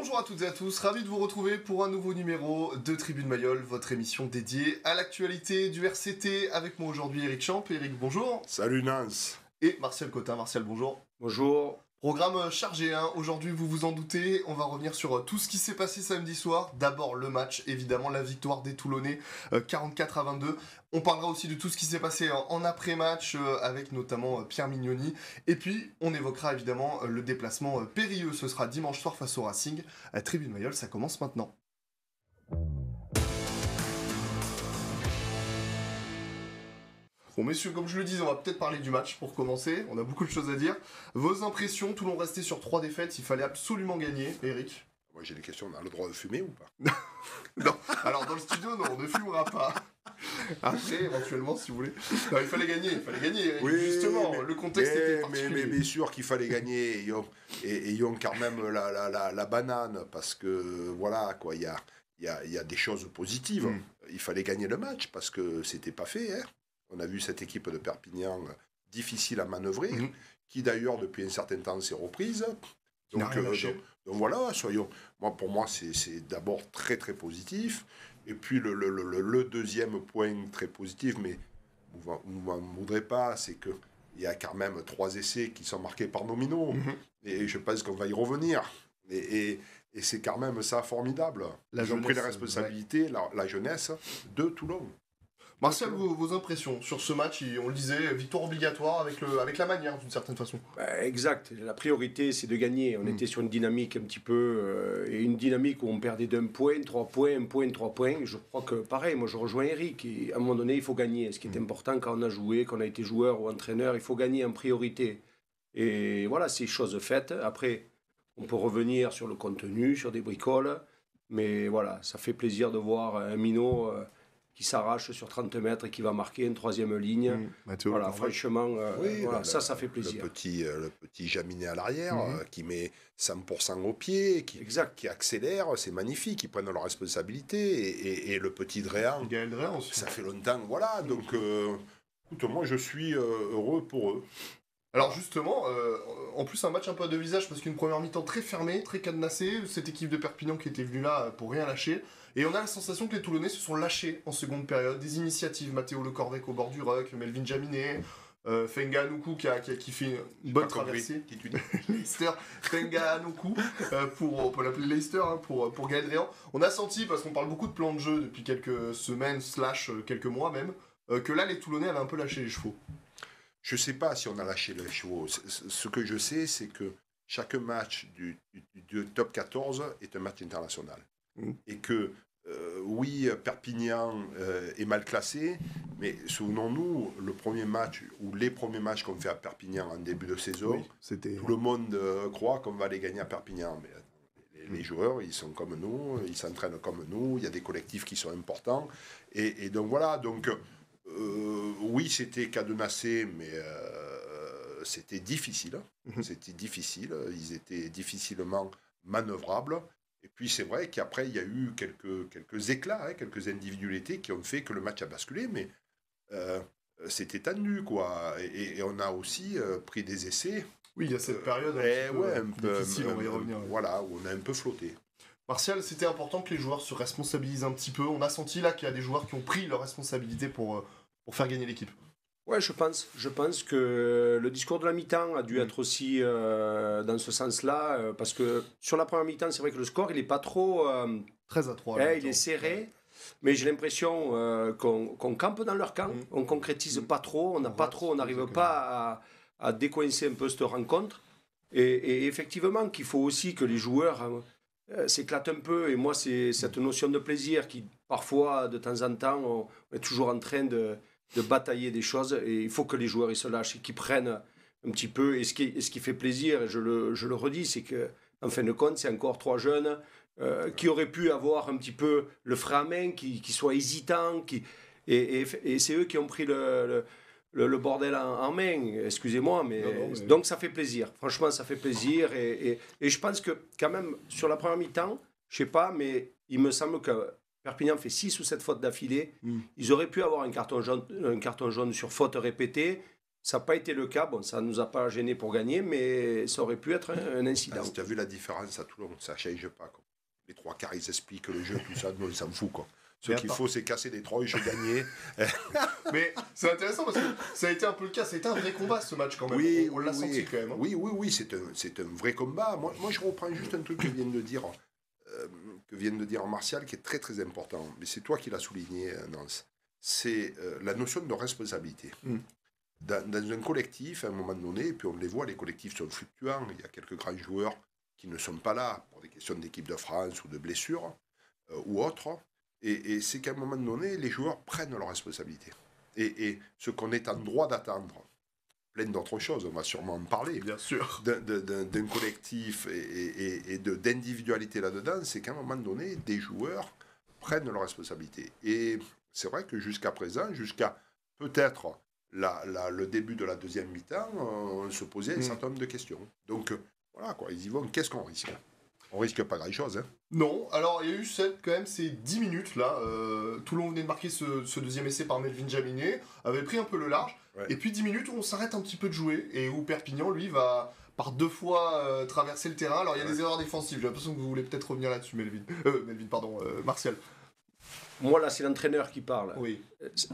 Bonjour à toutes et à tous, ravi de vous retrouver pour un nouveau numéro de Tribune Mayol, votre émission dédiée à l'actualité du RCT. Avec moi aujourd'hui Eric Champ. Eric, bonjour. Salut Nance. Et Martial Cotin. Martial, bonjour. Bonjour. Programme chargé, hein. Aujourd'hui, vous vous en doutez, on va revenir sur tout ce qui s'est passé samedi soir. D'abord le match, évidemment la victoire des Toulonnais, 44-22. On parlera aussi de tout ce qui s'est passé en après-match, avec notamment Pierre Mignoni. Et puis, on évoquera évidemment le déplacement périlleux. Ce sera dimanche soir face au Racing. Tribune Mayol, ça commence maintenant. Bon messieurs, comme je le disais, on va peut-être parler du match pour commencer, on a beaucoup de choses à dire. Vos impressions, Toulon restait sur 3 défaites, il fallait absolument gagner, Eric. Moi j'ai des questions, on a le droit de fumer ou pas? Non, alors dans le studio, non, on ne fumera pas. Après, éventuellement, si vous voulez. Non, il fallait gagner, Eric. Oui, justement, le contexte était particulier. Mais bien sûr qu'il fallait gagner, et ils ont quand même la banane, parce que voilà, quoi, il y a des choses positives. Il fallait gagner le match, parce que c'était pas fait, hein. On a vu cette équipe de Perpignan difficile à manœuvrer, qui d'ailleurs depuis un certain temps s'est reprise. Donc voilà, pour moi c'est d'abord très très positif. Et puis le deuxième point très positif, mais vous m'en voudrez pas, c'est qu'il y a quand même 3 essais qui sont marqués par Nomino. Et je pense qu'on va y revenir. Et c'est quand même ça formidable. Ils ont pris la responsabilité, la jeunesse de Toulon. Martial, vos impressions sur ce match, on le disait, victoire obligatoire avec la manière d'une certaine façon. Exact, la priorité c'est de gagner. On était sur une dynamique un petit peu, et une dynamique où on perdait d'un point, 3 points, 1 point, 3 points. Je crois que pareil, moi je rejoins Eric, et à un moment donné il faut gagner. Ce qui est important quand on a joué, quand on a été joueur ou entraîneur, il faut gagner en priorité. Et voilà, c'est chose faite. Après, on peut revenir sur le contenu, sur des bricoles, mais voilà, ça fait plaisir de voir un minot qui s'arrache sur 30 mètres et qui va marquer une 3e ligne. Voilà, franchement, voilà, ça fait plaisir. Le petit Jaminet à l'arrière, qui met 100% au pied, qui accélère, c'est magnifique, ils prennent leurs responsabilités. Et le petit Dréan, Gaël Dréan aussi. Ça fait longtemps, voilà. Donc, écoute, moi, je suis heureux pour eux. Alors justement, en plus un match un peu à deux visages, parce qu'une première mi-temps très fermée, très cadenassée, cette équipe de Perpignan qui était venue là pour rien lâcher, et on a la sensation que les Toulonnais se sont lâchés en seconde période, des initiatives, Mathéo Le Corvec au bord du ruck, Melvin Jaminet, Fenga Anoukou qui fait une bonne traversée, Leicester, Fenga Anoukou, on peut l'appeler Leicester, hein, pour Gaël Dréan. On a senti, parce qu'on parle beaucoup de plans de jeu depuis quelques semaines, quelques mois même, que là les Toulonnais avaient un peu lâché les chevaux. Je ne sais pas si on a lâché les chevaux. Ce que je sais, c'est que chaque match du top 14 est un match international. Et que, oui, Perpignan est mal classé, mais souvenons-nous, le premier match, ou les premiers matchs qu'on fait à Perpignan en début de saison, tout le monde croit qu'on va les gagner à Perpignan. Mais les joueurs, ils sont comme nous, ils s'entraînent comme nous, il y a des collectifs qui sont importants. Et donc voilà, donc... oui, c'était cadenassé, mais c'était difficile. C'était difficile. Ils étaient difficilement manœuvrables. Et puis, c'est vrai qu'après, il y a eu quelques éclats, quelques individualités qui ont fait que le match a basculé, mais c'était tendu, quoi. Et on a aussi pris des essais. Oui, il y a cette période un peu difficile, on va y revenir. Voilà, où on a un peu flotté. Martial, c'était important que les joueurs se responsabilisent un petit peu. On a senti là qu'il y a des joueurs qui ont pris leurs responsabilités pour faire gagner l'équipe. Ouais, je pense que le discours de la mi-temps a dû être aussi dans ce sens-là, parce que sur la première mi-temps, c'est vrai que le score, il n'est pas trop... 13-3. Il est serré, mais j'ai l'impression qu'on campe dans leur camp, on ne concrétise pas trop, on n'arrive pas à décoincer un peu cette rencontre. Et effectivement, qu'il faut aussi que les joueurs... s'éclate un peu, et moi c'est cette notion de plaisir qui parfois de temps en temps on est toujours en train de batailler des choses, et il faut que les joueurs ils se lâchent et qu'ils prennent un petit peu, et ce qui fait plaisir, et je le redis, c'est que en fin de compte c'est encore 3 jeunes qui auraient pu avoir un petit peu le frein à main, qui soient hésitants, et c'est eux qui ont pris le bordel en main, excusez-moi, mais donc ça fait plaisir, franchement ça fait plaisir, et je pense que quand même sur la première mi-temps, je sais pas, mais il me semble que Perpignan fait 6 ou 7 fautes d'affilée, ils auraient pu avoir un carton jaune sur faute répétée, Ça n'a pas été le cas. Bon, ça ne nous a pas gênés pour gagner, mais ça aurait pu être un incident. Si tu as vu la différence à Toulon, ça ne change pas. Quoi. Les trois quarts, ils expliquent le jeu, tout ça, nous, on s'en fout. Quoi. Ce qu'il faut, c'est casser des tronches, gagner. Mais c'est intéressant parce que ça a été un peu le cas. Ça a été un vrai combat ce match quand même. Oui, on l'a senti quand même. Oui, c'est un vrai combat. Moi, je reprends juste un truc que vient de dire Martial, qui est très très important. Mais c'est toi qui l'as souligné, Nance. C'est la notion de responsabilité. Dans un collectif, à un moment donné, et puis on les voit, les collectifs sont fluctuants. Il y a quelques grands joueurs qui ne sont pas là pour des questions d'équipe de France ou de blessures ou autres. Et c'est qu'à un moment donné, les joueurs prennent leurs responsabilités. Et ce qu'on est en droit d'attendre, plein d'autres choses, on va sûrement en parler, bien sûr, d'un collectif et d'individualité là-dedans, c'est qu'à un moment donné, des joueurs prennent leurs responsabilités. Et c'est vrai que jusqu'à présent, jusqu'à peut-être le début de la deuxième mi-temps, on se posait un certain nombre de questions. Donc voilà, quoi, ils y vont, qu'est-ce qu'on risque ? On risque pas grand-chose. Hein. Non, alors il y a eu quand même ces 10 minutes là. Toulon venait de marquer ce deuxième essai par Melvin Jaminet, avait pris un peu le large. Ouais. Et puis 10 minutes où on s'arrête un petit peu de jouer et où Perpignan, lui, va par 2 fois traverser le terrain. Alors il y a des erreurs défensives. J'ai l'impression que vous voulez peut-être revenir là-dessus, Martial. Moi là, c'est l'entraîneur qui parle. Oui.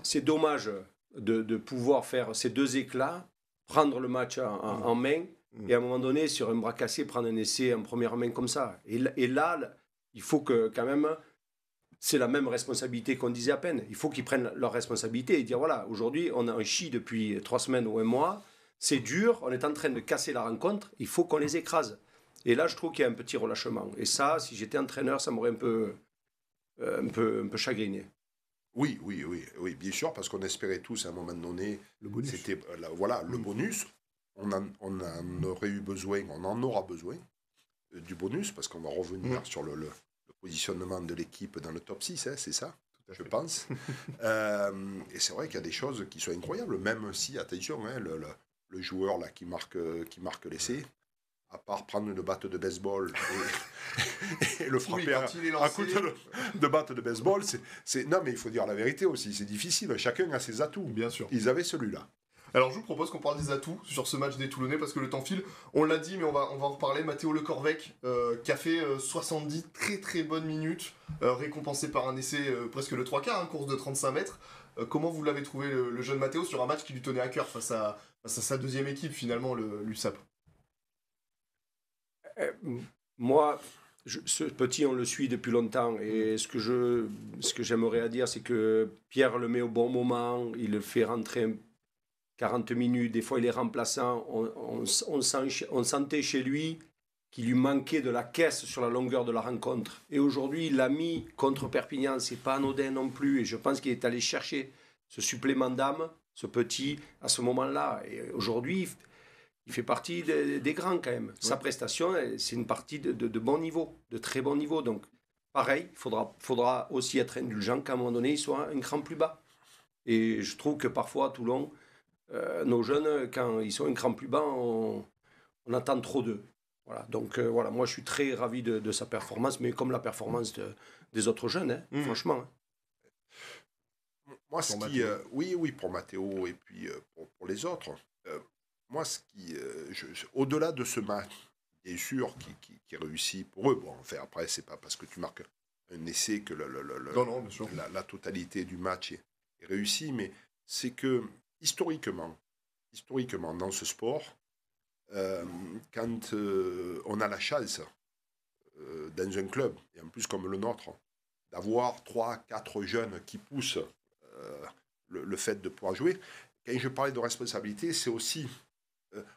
C'est dommage de pouvoir faire ces 2 éclats, prendre le match en main. Et à un moment donné, sur un bras cassé, prendre un essai en première main comme ça. Et là, il faut que, quand même, c'est la même responsabilité qu'on disait à peine. Il faut qu'ils prennent leur responsabilité et dire, voilà, aujourd'hui, on a un chi depuis 3 semaines ou un mois. C'est dur, on est en train de casser la rencontre. Il faut qu'on les écrase. Et là, je trouve qu'il y a un petit relâchement. Et ça, si j'étais entraîneur, ça m'aurait un peu chagriné. Oui, bien sûr, parce qu'on espérait tous à un moment donné, le bonus. C'était le bonus. On en aurait eu besoin, on en aura besoin du bonus, parce qu'on va revenir sur le positionnement de l'équipe dans le top 6, hein, c'est ça, je pense. Et c'est vrai qu'il y a des choses qui sont incroyables, même si, attention, hein, le joueur là, qui marque l'essai, à part prendre une batte de baseball et le frapper à coup de batte de baseball, non mais il faut dire la vérité aussi, c'est difficile, chacun a ses atouts. Bien sûr. Ils avaient celui-là. Alors je vous propose qu'on parle des atouts sur ce match des Toulonnais parce que le temps file. On l'a dit mais on va en reparler. Mathéo Le Corvec qui a fait 70 très très bonnes minutes, récompensé par un essai presque le 3/4, course de 35 mètres. Comment vous l'avez trouvé le jeune Mathéo sur un match qui lui tenait à cœur face à sa deuxième équipe finalement, l'USAP? Moi, ce petit, on le suit depuis longtemps. Et ce que j'aimerais dire, c'est que Pierre le met au bon moment. Il le fait rentrer 40 minutes. Des fois, il est remplaçant. On sentait chez lui qu'il lui manquait de la caisse sur la longueur de la rencontre. Et aujourd'hui, il l'a mis contre Perpignan. C'est pas anodin non plus. Et je pense qu'il est allé chercher ce supplément d'âme, ce petit, à ce moment-là. Et aujourd'hui, il fait partie des grands quand même. Ouais. Sa prestation, c'est une partie de bon niveau, de très bon niveau. Donc, pareil, il faudra aussi être indulgent qu'à un moment donné, il soit un cran plus bas. Et je trouve que parfois, à Toulon, nos jeunes, quand ils sont un cran plus bas, on attend trop d'eux. Voilà. Donc, moi, je suis très ravi de sa performance, mais comme la performance des autres jeunes, hein, franchement. Hein. Moi, oui, pour Mathéo et puis pour les autres. Moi, au-delà de ce match, bien sûr, qui réussit pour eux, bon, enfin, après, c'est pas parce que tu marques un essai que la totalité du match est réussie, mais c'est que, historiquement, dans ce sport, quand on a la chance, dans un club, et en plus comme le nôtre, d'avoir 3-4 jeunes qui poussent le fait de pouvoir jouer, quand je parlais de responsabilité, c'est aussi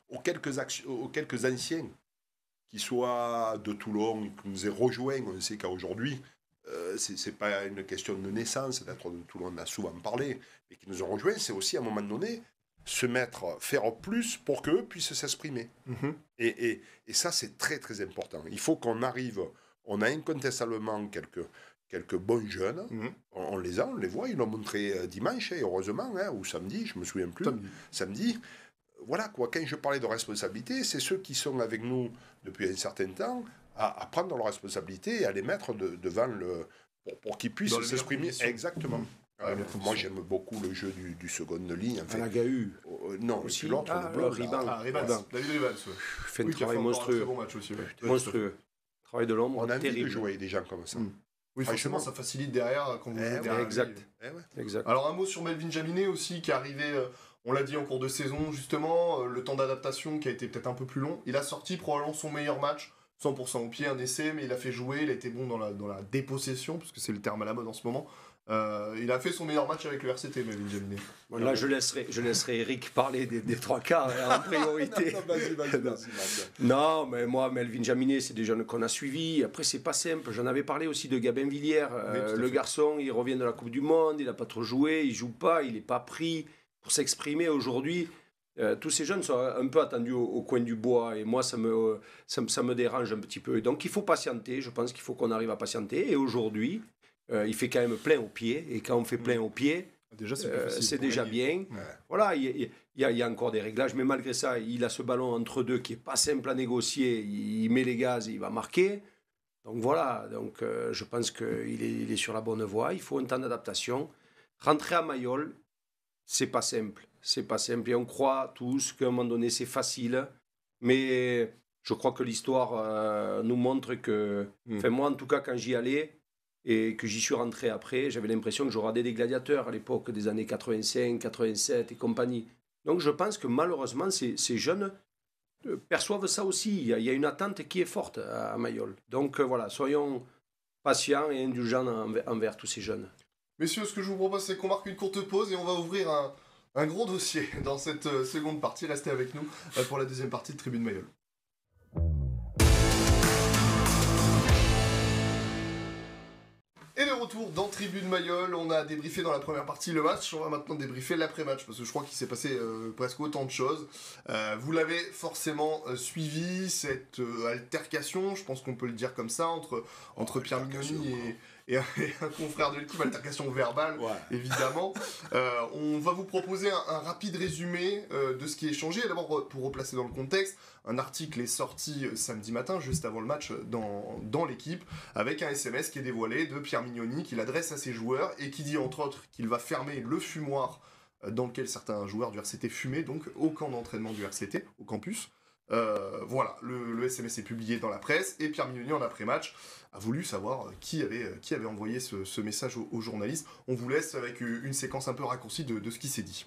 aux quelques anciens qui soient de Toulon, qui nous aient rejoints. On sait qu'aujourd'hui, c'est pas une question de naissance, d'être de Toulon, on a souvent parlé, mais qui nous ont rejoints, c'est aussi à un moment donné faire plus pour qu'eux puissent s'exprimer. Mm-hmm. Et ça, c'est très très important. Il faut qu'on arrive, on a incontestablement quelques bons jeunes, on les voit, ils l'ont montré dimanche, heureusement, ou samedi, je me souviens plus, samedi. Voilà quoi, quand je parlais de responsabilité, c'est ceux qui sont avec nous depuis un certain temps à prendre leurs responsabilités et à les mettre devant pour qu'ils puissent s'exprimer. Exactement. Moi, j'aime beaucoup le jeu du seconde ligne. En fait. Lagahu. Non, aussi. l'autre, le blanc. Ribans. David Ribans. Fait un travail monstrueux. Un très bon match aussi, Monstrueux. Travail de l'ombre. On a envie terrible. de jouer avec des gens comme ça. Oui, forcément, ça facilite derrière quand vous jouez derrière. Exact. Alors, un mot sur Melvin Jaminet aussi, qui est arrivé, on l'a dit, en cours de saison, justement, le temps d'adaptation qui a été peut-être un peu plus long. Il a sorti probablement son meilleur match, 100% au pied, un essai, mais il a fait jouer, il a été bon dans la dépossession, parce que c'est le terme à la mode en ce moment. Il a fait son meilleur match avec le RCT, Melvin Jaminet. Bon, là, je laisserai Eric parler des trois quarts en priorité. Vas-y. Non, mais moi, Melvin Jaminet, c'est des jeunes qu'on a suivis. Après, c'est pas simple. J'en avais parlé aussi de Gabin Villiers. Le garçon, il revient de la Coupe du Monde, il n'a pas trop joué, il joue pas, il n'est pas pris pour s'exprimer aujourd'hui. Tous ces jeunes sont un peu attendus au coin du bois et moi ça me dérange un petit peu. Et donc il faut patienter, je pense qu'il faut qu'on arrive à patienter. Et aujourd'hui, il fait quand même plein au pied. Et quand on fait plein au pied, déjà, c'est déjà bien. Voilà, il y a encore des réglages, mais malgré ça, il a ce ballon entre deux qui n'est pas simple à négocier. Il met les gaz et il va marquer. Donc voilà, je pense qu'il est sur la bonne voie. Il faut un temps d'adaptation. Rentrer à Mayol, c'est pas simple. C'est pas simple. Et on croit tous qu'à un moment donné, c'est facile. Mais je crois que l'histoire nous montre que... Enfin, moi, en tout cas, quand j'y allais et que j'y suis rentré après, j'avais l'impression que je regardais des gladiateurs à l'époque des années 85, 87 et compagnie. Donc, je pense que malheureusement, ces jeunes perçoivent ça aussi. Il y a une attente qui est forte à Mayol. Donc, voilà, soyons patients et indulgents envers tous ces jeunes. Messieurs, ce que je vous propose, c'est qu'on marque une courte pause et on va ouvrir un gros dossier dans cette seconde partie. Restez avec nous pour la deuxième partie de Tribune Mayol. Et de retour dans Tribune Mayol, on a débriefé dans la première partie le match, on va maintenant débriefer l'après-match, parce que je crois qu'il s'est passé presque autant de choses. Vous l'avez forcément suivi, cette altercation, je pense qu'on peut le dire comme ça, entre Pierre Mignoni et un confrère de l'équipe, altercation verbale, évidemment. On va vous proposer un rapide résumé de ce qui est échangé. D'abord, pour replacer dans le contexte, un article est sorti samedi matin, juste avant le match, dans l'équipe, avec un SMS qui est dévoilé de Pierre Mignoni, qu'il adresse à ses joueurs, et qui dit entre autres qu'il va fermer le fumoir dans lequel certains joueurs du RCT fumaient, donc au camp d'entraînement du RCT, au campus. Voilà, le SMS est publié dans la presse, et Pierre Mignoni, en après-match, a voulu savoir qui avait envoyé ce message aux journalistes. On vous laisse avec une séquence un peu raccourcie de ce qui s'est dit.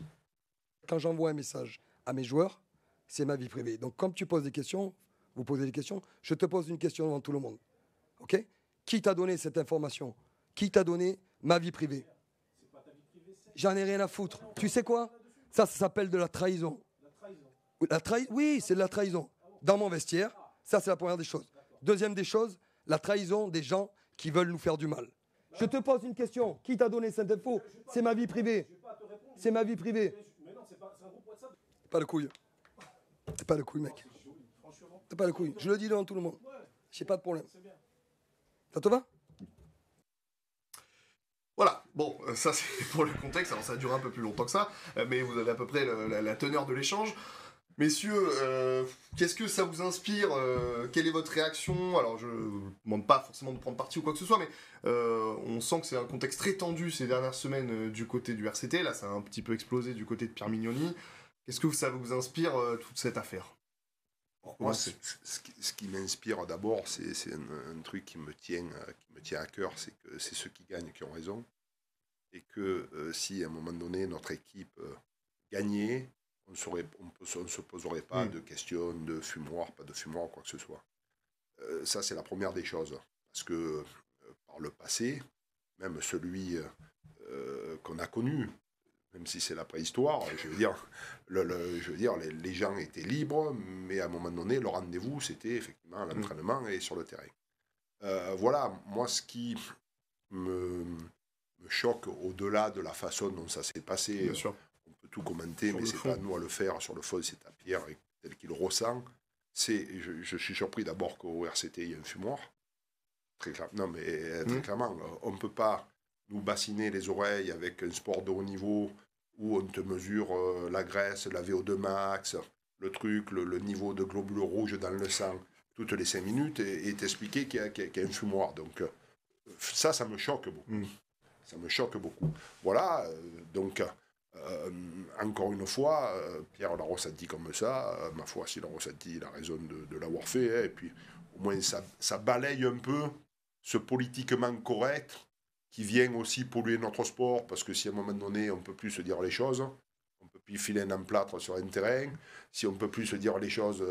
Quand j'envoie un message à mes joueurs, c'est ma vie privée. Donc comme tu poses des questions, vous posez des questions, je te pose une question devant tout le monde. Ok ? Qui t'a donné cette information ? Qui t'a donné ma vie privée ? J'en ai rien à foutre. Tu sais quoi ? Ça s'appelle de la trahison. Oui, c'est de la trahison. Dans mon vestiaire, ça c'est la première des choses. Deuxième des choses, la trahison des gens qui veulent nous faire du mal. Je te pose une question. Qui t'a donné cette info ? C'est ma vie privée. C'est ma vie privée. Pas de couilles. T'es pas de couilles, mec. T'es pas de couilles. Je le dis devant tout le monde. J'ai pas de problème. Ça te va ? Voilà, bon, ça c'est pour le contexte, alors ça a duré un peu plus longtemps que ça, mais vous avez à peu près la teneur de l'échange. Messieurs, qu'est-ce que ça vous inspire ? Quelle est votre réaction ? Alors je ne vous demande pas forcément de prendre parti ou quoi que ce soit, mais on sent que c'est un contexte très tendu ces dernières semaines du côté du RCT, là ça a un petit peu explosé du côté de Pierre Mignoni. Qu'est-ce que ça vous inspire, toute cette affaire ? Moi, ce qui m'inspire d'abord, c'est un truc qui me tient à cœur, c'est que c'est ceux qui gagnent qui ont raison. Et que si à un moment donné, notre équipe gagnait, on ne se poserait pas de questions de fumoir, pas de fumoir, quoi que ce soit. Ça, c'est la première des choses. Parce que par le passé, même celui qu'on a connu, même si c'est la préhistoire, je veux dire, les gens étaient libres, mais à un moment donné, le rendez-vous, c'était effectivement l'entraînement et sur le terrain. Voilà, moi, ce qui me choque au-delà de la façon dont ça s'est passé, bien sûr, on peut tout commenter, mais c'est pas à nous à le faire. Sur le fond, c'est à Pierre, tel qu'il ressent. Je suis surpris d'abord qu'au RCT, il y ait un fumoir. Très clairement, on ne peut pas nous bassiner les oreilles avec un sport de haut niveau où on te mesure la graisse, la VO2 max, le truc, le niveau de globules rouges dans le sang, toutes les 5 minutes, et t'expliquer qu'il y a un fumoir. Donc ça me choque beaucoup. Ça me choque beaucoup. Voilà, donc, encore une fois, Pierre l'a ressenti comme ça. Ma foi, s'il l'a ressenti, il a raison de l'avoir fait. Hein, et puis, au moins, ça balaye un peu ce politiquement correct qui vient aussi polluer notre sport, parce que si à un moment donné, on ne peut plus se dire les choses, on ne peut plus filer un emplâtre sur un terrain, si on ne peut plus se dire les choses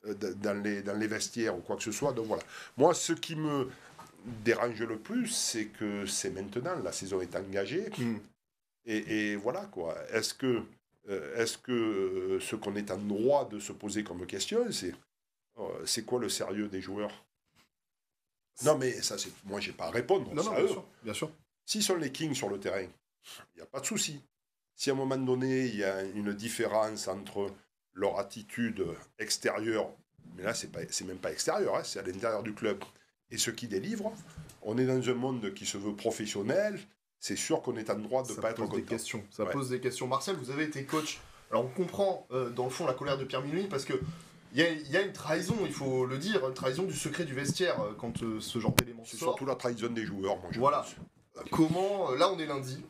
dans les vestiaires ou quoi que ce soit. Donc voilà. Moi, ce qui me dérange le plus, c'est que c'est maintenant, la saison est engagée, et voilà quoi. Est-ce que ce qu'on est en droit de se poser comme question, c'est quoi le sérieux des joueurs? Non, mais ça, moi, j'ai pas à répondre. Non, bien sûr, bien sûr. S'ils sont les Kings sur le terrain, il n'y a pas de souci. Si à un moment donné, il y a une différence entre leur attitude extérieure, mais là, c'est même pas extérieur, hein, c'est à l'intérieur du club, et ce qu'ils délivrent, on est dans un monde qui se veut professionnel, c'est sûr qu'on est en droit de ne pas être content. Ça pose des questions. Marcel, vous avez été coach. Alors, on comprend, dans le fond, la colère de Pierre Mignoni, parce que il y a une trahison, il faut le dire, une trahison du secret du vestiaire quand ce genre d'éléments C'est sort. surtout la trahison des joueurs, moi je Voilà. pense. Comment, là on est lundi.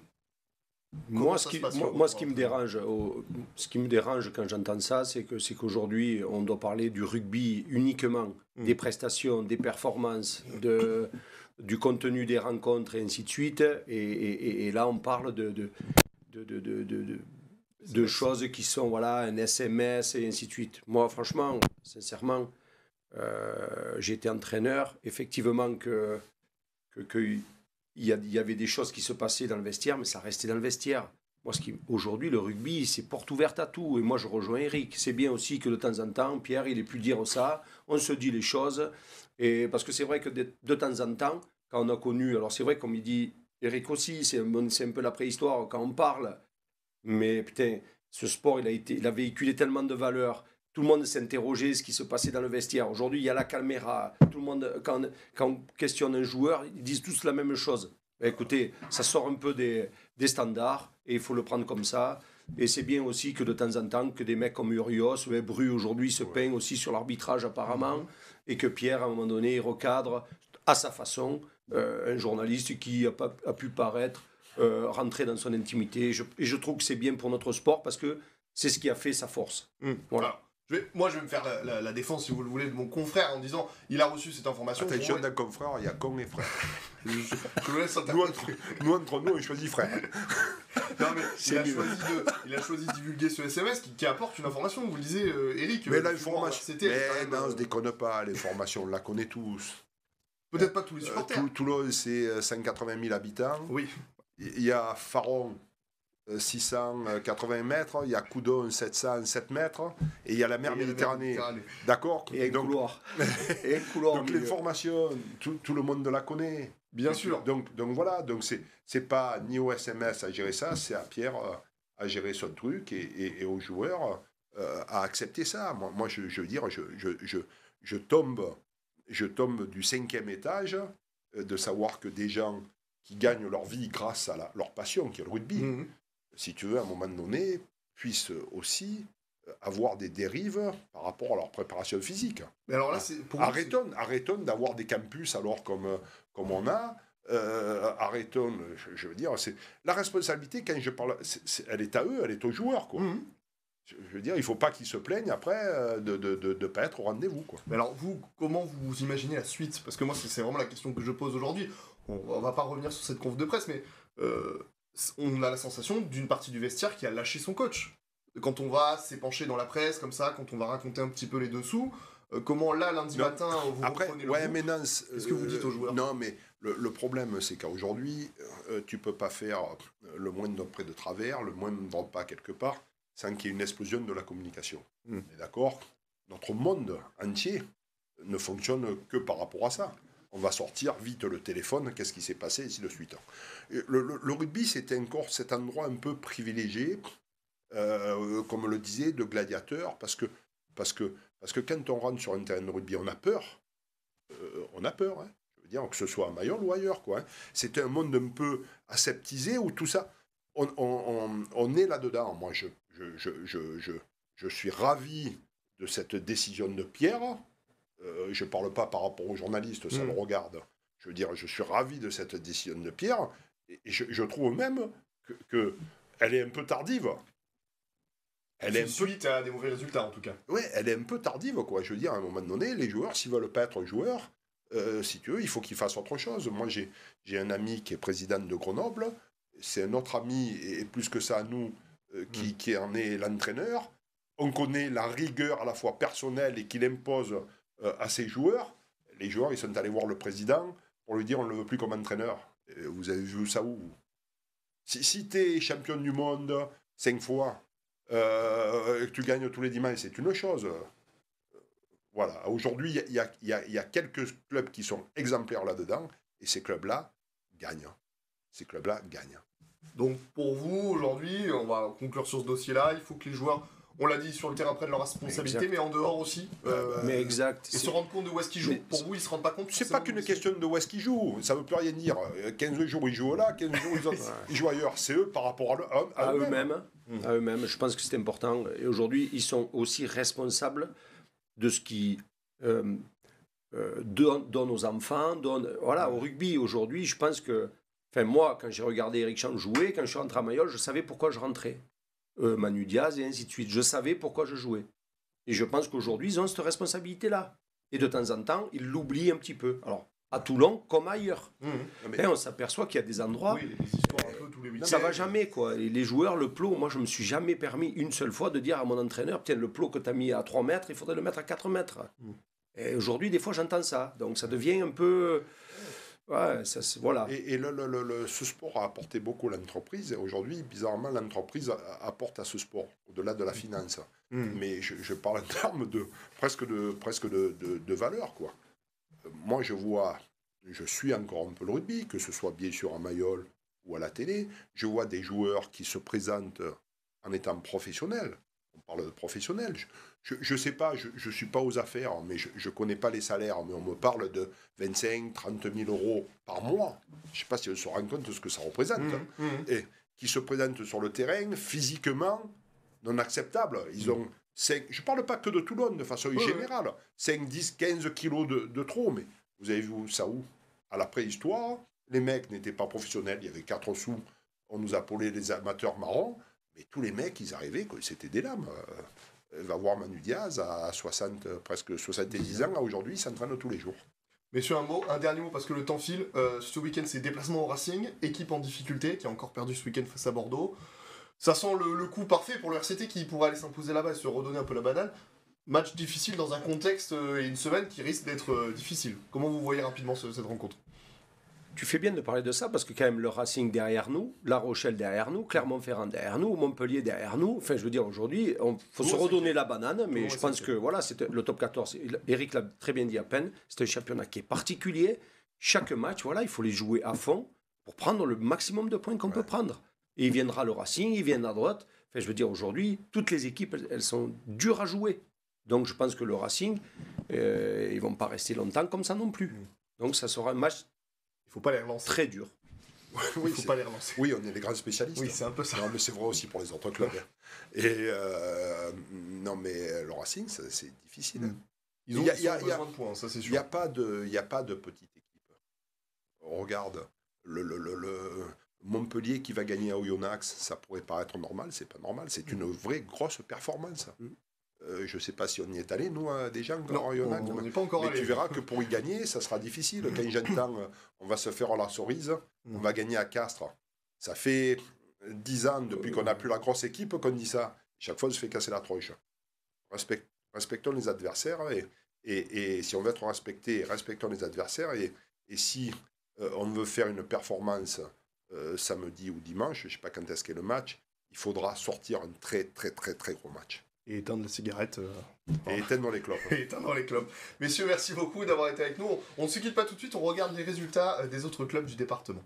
Moi, ce qui me dérange quand j'entends ça, c'est qu'aujourd'hui, on doit parler du rugby uniquement, des prestations, des performances, du contenu des rencontres et ainsi de suite. Et là, on parle de choses qui sont, voilà, un SMS et ainsi de suite. Moi, franchement, sincèrement, j'ai été entraîneur. Effectivement il y avait des choses qui se passaient dans le vestiaire, mais ça restait dans le vestiaire. Moi, aujourd'hui, le rugby, c'est porte ouverte à tout. Et moi, je rejoins Eric. C'est bien aussi que de temps en temps, Pierre, il ait pu dire ça. On se dit les choses. Et parce que c'est vrai que de temps en temps, quand on a connu... Alors, c'est vrai, comme il dit Eric aussi, c'est un peu la préhistoire quand on parle. Mais putain, ce sport, il a véhiculé tellement de valeurs. Tout le monde s'interrogeait ce qui se passait dans le vestiaire. Aujourd'hui, il y a la caméra. Tout le monde, quand on questionne un joueur, ils disent tous la même chose. Écoutez, ça sort un peu des standards et il faut le prendre comme ça. Et c'est bien aussi que de temps en temps, que des mecs comme Urios, Bru aujourd'hui se peignent aussi sur l'arbitrage apparemment, et que Pierre, à un moment donné, recadre à sa façon un journaliste qui a pu paraître rentrer dans son intimité. Et je trouve que c'est bien pour notre sport parce que c'est ce qui a fait sa force. Voilà. Moi, je vais me faire la défense, si vous le voulez, de mon confrère en disant il a reçu cette information. Attention, d'un confrère, il y a con et frère. Je vous laisse nous, entre nous, on choisit frère. Non, mais il a choisi de divulguer ce SMS qui apporte une information. Vous le disiez, Eric. Mais l'information. Mais non, on se déconne pas. L'information, on la connaît tous. Peut-être pas tous les supporters. Toulon, c'est 180 000 habitants. Oui. Il y a Faron. 680 mètres, il y a Coudon 707 mètres, et il y a la mer Méditerranée. D'accord. Et un couloir. Et un couloir. Donc l'information, tout le monde la connaît. Bien sûr. Donc voilà, donc c'est pas ni au SMS à gérer ça, c'est à Pierre à gérer son truc et aux joueurs à accepter ça. Moi je veux dire, je tombe du 5e étage de savoir que des gens qui gagnent leur vie grâce à leur passion, qui est le rugby, si tu veux, à un moment donné, puissent aussi avoir des dérives par rapport à leur préparation physique. Mais alors là, arrêtons d'avoir des campus alors comme on a. Arrêtons, je veux dire, c'est la responsabilité, quand je parle, elle est à eux, elle est aux joueurs, quoi. Je veux dire, il ne faut pas qu'ils se plaignent après de ne pas être au rendez-vous, quoi. Mais alors, vous, comment vous imaginez la suite? Parce que moi, c'est vraiment la question que je pose aujourd'hui. On ne va pas revenir sur cette conf de presse, mais on a la sensation d'une partie du vestiaire qui a lâché son coach. Quand on va s'épancher dans la presse, comme ça, quand on va raconter un petit peu les dessous, comment là, lundi matin, vous reprenez le groupe, mais non, qu'est-ce que vous dites aux joueurs? Non, mais le problème, c'est qu'aujourd'hui, tu ne peux pas faire le moindre près de travers, le moindre pas quelque part, sans qu'il y ait une explosion de la communication. D'accord? Notre monde entier ne fonctionne que par rapport à ça. On va sortir vite le téléphone, qu'est-ce qui s'est passé, et ainsi de suite. Le rugby, c'était encore cet endroit un peu privilégié, comme le disait, de gladiateur, parce que quand on rentre sur un terrain de rugby, on a peur. Hein. Je veux dire, que ce soit à Mayol ou ailleurs, quoi. Hein. C'était un monde un peu aseptisé, où tout ça, on est là-dedans. Moi, je suis ravi de cette décision de Pierre. Je ne parle pas par rapport aux journalistes, ça le regarde. Je veux dire, je suis ravi de cette décision de Pierre, Et je trouve même qu'elle est un peu tardive. Elle est suite à des mauvais résultats, en tout cas. Ouais, elle est un peu tardive, quoi. Je veux dire, à un moment donné, les joueurs, s'ils veulent pas être joueurs, si tu veux, il faut qu'ils fassent autre chose. Moi, j'ai un ami qui est président de Grenoble. C'est un autre ami, et plus que ça, nous, qui en est l'entraîneur. On connaît la rigueur à la fois personnelle et qu'il impose à ses joueurs. Les joueurs, ils sont allés voir le président pour lui dire on ne le veut plus comme entraîneur. Vous avez vu ça où? Si tu es champion du monde 5 fois, que tu gagnes tous les dimanches, c'est une chose. Voilà. Aujourd'hui, il y a quelques clubs qui sont exemplaires là-dedans, et ces clubs-là gagnent. Ces clubs-là gagnent. Donc, pour vous, aujourd'hui, on va conclure sur ce dossier-là, il faut que les joueurs, on l'a dit, sur le terrain prennent leurs responsabilités, mais en dehors aussi. Mais exact. Et se rendre compte de où est-ce qu'ils jouent. Pour vous, ils ne se rendent pas compte. C'est pas qu'une question de où est-ce qu'ils jouent. Ça ne veut plus rien dire. 15 jours, ils jouent là, 15 jours, ils jouent ailleurs. C'est eux par rapport à eux-mêmes. À eux-mêmes. Je pense que c'est important. Et aujourd'hui, ils sont aussi responsables de ce qui donne aux enfants. Voilà, au rugby, aujourd'hui, je pense que... Enfin, moi, quand j'ai regardé Éric Cham jouer, quand je suis rentré à Mayol, je savais pourquoi je rentrais. Manu Diaz et ainsi de suite. Je savais pourquoi je jouais. Et je pense qu'aujourd'hui, ils ont cette responsabilité-là. Et de temps en temps, ils l'oublient un petit peu. Alors, à Toulon, comme ailleurs. Et on s'aperçoit qu'il y a des endroits... Oui, des histoires un peu tous les week-ends. Ça va jamais, quoi. Et les joueurs, le plot, moi, je me suis jamais permis une seule fois de dire à mon entraîneur, tiens, le plot que tu as mis à 3 mètres, il faudrait le mettre à 4 mètres. Et aujourd'hui, des fois, j'entends ça. Donc, ça devient un peu... Ouais, ça, voilà. Et ce sport a apporté beaucoup à l'entreprise. Aujourd'hui, bizarrement, l'entreprise apporte à ce sport, au-delà de la finance. Mais je parle en termes presque de valeur, quoi. Moi, je suis encore un peu le rugby, que ce soit bien sûr à Mayol ou à la télé. Je vois des joueurs qui se présentent en étant professionnels. On parle de professionnels. Je ne sais pas, je ne suis pas aux affaires, mais je ne connais pas les salaires, mais on me parle de 25, 30 000 euros par mois. Je ne sais pas si on se rend compte de ce que ça représente. Et qui se présentent sur le terrain, physiquement, non acceptable. Ils ont 5, je ne parle pas que de Toulon, de façon générale, 5, 10, 15 kilos de trop, mais vous avez vu ça où? À la préhistoire, les mecs n'étaient pas professionnels, il y avait 4 sous, on nous appelait les amateurs marrons, mais tous les mecs, ils arrivaient, c'était des lames. Va voir Manu Diaz à 60, presque 70 ans, aujourd'hui, il s'entraîne tous les jours. Messieurs, un dernier mot, parce que le temps file. Ce week-end, c'est déplacement au Racing, équipe en difficulté, qui a encore perdu ce week-end face à Bordeaux. Ça sent le coup parfait pour le RCT qui pourrait aller s'imposer là-bas et se redonner un peu la banane. Match difficile dans un contexte et une semaine qui risque d'être difficile. Comment vous voyez rapidement cette rencontre? Tu fais bien de parler de ça parce que quand même le Racing derrière nous, La Rochelle derrière nous, Clermont-Ferrand derrière nous, Montpellier derrière nous. Enfin, je veux dire, aujourd'hui, il faut se redonner la banane, mais je pense que voilà, c'est le top 14. Eric l'a très bien dit à peine. C'est un championnat qui est particulier. Chaque match, voilà, il faut les jouer à fond pour prendre le maximum de points qu'on peut prendre. Et il viendra le Racing, il viendra à droite. Enfin, je veux dire, aujourd'hui, toutes les équipes, elles sont dures à jouer. Donc, je pense que le Racing, ils ne vont pas rester longtemps comme ça non plus. Donc, ça sera un match. Il ne faut pas les relancer. Très dur. Oui, il ne faut pas les relancer. Oui, on est les grands spécialistes. Oui, c'est un peu ça. Non, mais c'est vrai aussi pour les autres clubs. Et non, mais le Racing, c'est difficile. Ils ont besoin de points, ça c'est sûr. Il n'y a pas de petite équipe. On regarde le Montpellier qui va gagner à Oyonnax, ça pourrait paraître normal, c'est pas normal. C'est une vraie grosse performance. Je ne sais pas si on y est allé, nous, déjà, encore à Oyonnax. On n'est pas encore allé. Mais tu verras que pour y gagner, ça sera difficile. Quand j'entends, on va se faire la cerise, on va gagner à Castres. Ça fait 10 ans, depuis qu'on n'a plus la grosse équipe, qu'on dit ça. Chaque fois, on se fait casser la tronche. Respectons les adversaires. Et si on veut être respecté, respectons les adversaires. Et si on veut faire une performance samedi ou dimanche, je ne sais pas quand est-ce qu'est le match, il faudra sortir un très, très, très, très gros match. Et éteindre la cigarette. Et éteindre les clopes. Et éteindre les clopes. Messieurs, merci beaucoup d'avoir été avec nous. On ne se quitte pas tout de suite, on regarde les résultats des autres clubs du département.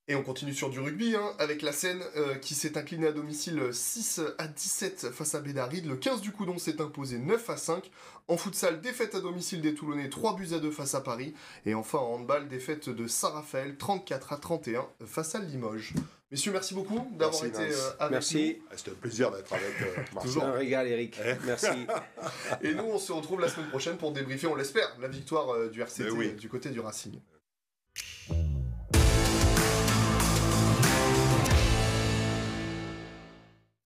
Et on continue sur du rugby, avec la Seine qui s'est inclinée à domicile 6-17 face à Bédaride. Le 15 du Coudon s'est imposé 9-5. En futsal, défaite à domicile des Toulonnais, 3-2 face à Paris. Et enfin en handball, défaite de Saint-Raphaël, 34-31 face à Limoges. Messieurs, merci beaucoup d'avoir Merci, été Nance. avec Merci. C'était un plaisir d'être avec Marcel. Toujours. Un régal, Eric. Merci. nous. Et nous, on se retrouve la semaine prochaine pour débriefer, on l'espère, la victoire du RCT Mais oui. du côté du Racing.